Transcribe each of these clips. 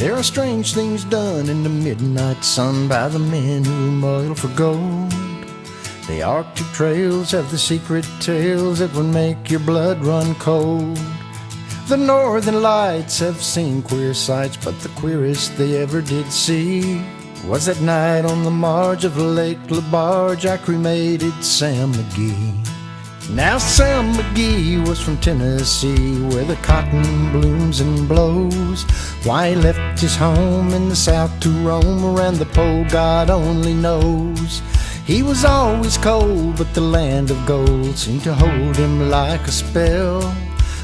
There are strange things done in the midnight sun by the men who moil for gold. The Arctic trails have the secret tales that would make your blood run cold. The northern lights have seen queer sights, but the queerest they ever did see was that night on the marge of Lake LaBarge I cremated Sam McGee. Now Sam McGee was from Tennessee, where the cotton blooms and blows. Why he left his home in the south to roam around the pole, God only knows. He was always cold, but the land of gold seemed to hold him like a spell,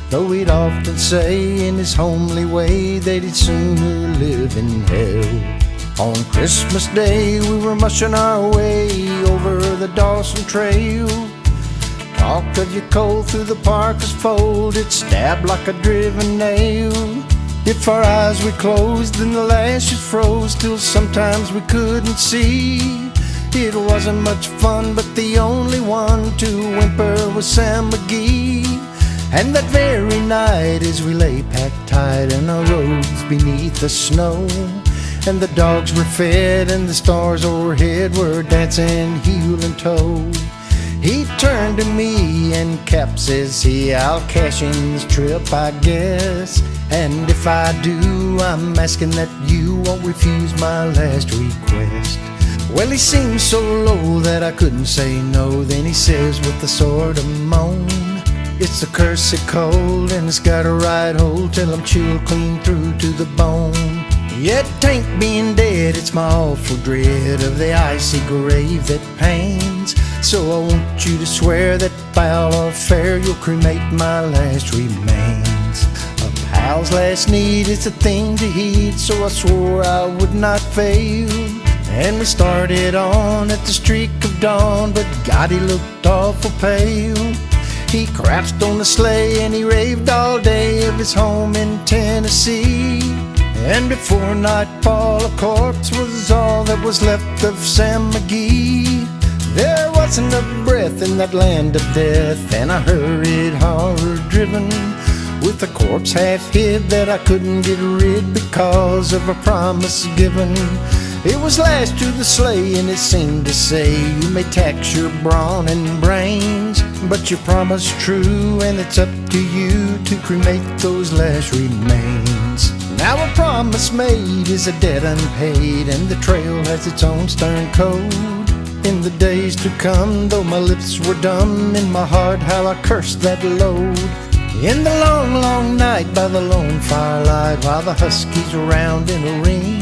though he'd often say in his homely way that he'd sooner live in hell. On Christmas Day we were mushing our way over the Dawson Trail. Talk of your cold through the parka's fold, it stabbed like a driven nail. If our eyes were closed, then the lashes froze till sometimes we couldn't see. It wasn't much fun, but the only one to whimper was Sam McGee. And that very night as we lay packed tight in our robes beneath the snow, and the dogs were fed and the stars overhead were dancing heel and toe, he turned to me and Cap says he, I'll cash in this trip I guess, and if I do I'm asking that you won't refuse my last request. Well, he seemed so low that I couldn't say no. Then he says with a sort of moan, it's the cursed cold and it's got a right hold till I'm chilled clean through to the bone. Yet tain't being dead, it's my awful dread of the icy grave that pains. So I want you to swear that foul or fair you'll cremate my last remains. A pal's last need is a thing to heed, so I swore I would not fail. And we started on at the streak of dawn, but God, he looked awful pale. He crouched on the sleigh and he raved all day of his home in Tennessee. And before nightfall a corpse was all that was left of Sam McGee. There wasn't a breath in that land of death, and I hurried hard driven with a corpse half hid that I couldn't get rid because of a promise given. It was lashed to the sleigh and it seemed to say, you may tax your brawn and brains, but your promise true and it's up to you to cremate those last remains. Now a promise made is a debt unpaid, and the trail has its own stern code. In the days to come, though my lips were dumb, in my heart how I cursed that load. In the long, long night by the lone firelight, while the huskies around in a ring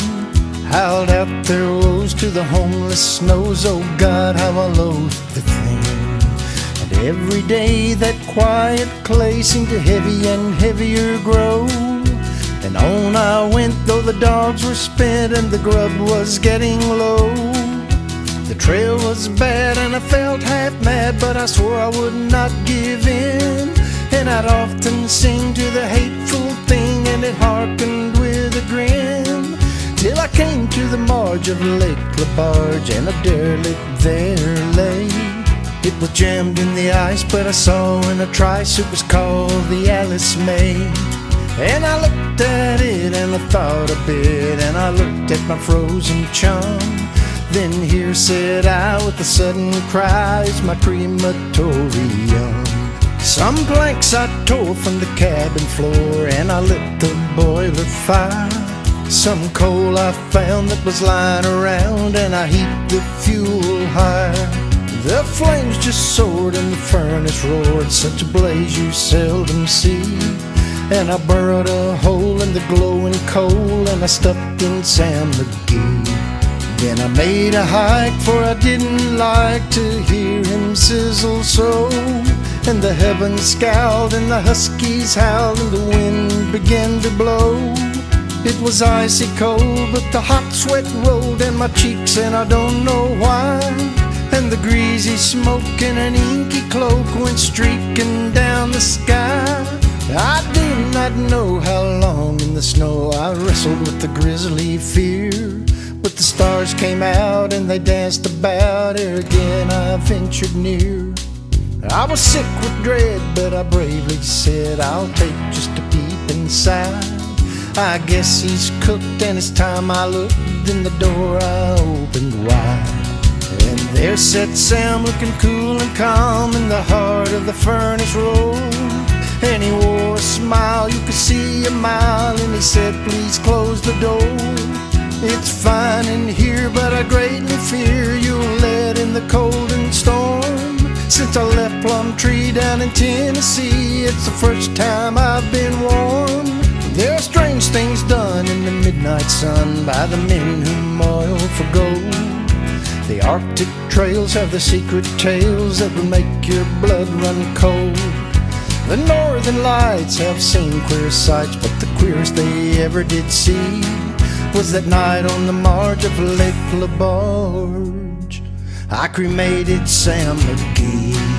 howled out their woes to the homeless snows, oh God, how I loathed the thing. And every day that quiet clay seemed to heavy and heavier grow. And on I went, though the dogs were spent and the grub was getting low. The trail was bad and I felt half mad, but I swore I would not give in. And I'd often sing to the hateful thing, and it hearkened with a grin, till I came to the marge of Lake LaBarge, and a derelict there lay. It was jammed in the ice, but I saw in a trice it was called the Alice May. And I looked at it and I thought a bit, and I looked at my frozen chum. Then here said I with a sudden cry, it's my crematorium. Some planks I tore from the cabin floor, and I lit the boiler fire. Some coal I found that was lying around, and I heaped the fuel higher. The flames just soared and the furnace roared, such a blaze you seldom see. And I burrowed a hole in the glowing coal, and I stuffed in Sam McGee. Then I made a hike, for I didn't like to hear him sizzle so. And the heavens scowled and the huskies howled and the wind began to blow. It was icy cold, but the hot sweat rolled down my cheeks, and I don't know why. And the greasy smoke in an inky cloak went streaking down the sky. I do not know how long in the snow I wrestled with the grisly fear, but the stars came out and they danced about ere again I ventured near. I was sick with dread, but I bravely said I'll take just a peep inside. I guess he's cooked, and it's time I looked. In the door I opened wide, and there sat Sam looking cool and calm in the heart of the furnace room. And he wore a smile you could see a mile, and he said, please close the door. It's fine in here, but I greatly fear you'll let in the cold and storm. Since I left Plumtree down in Tennessee, it's the first time I've been warm. There are strange things done in the midnight sun by the men who moil for gold. The Arctic trails have the secret tales that will make your blood run cold. The northern lights have seen queer sights, but the queerest they ever did see was that night on the marge of Lake Labarge. I cremated Sam McGee.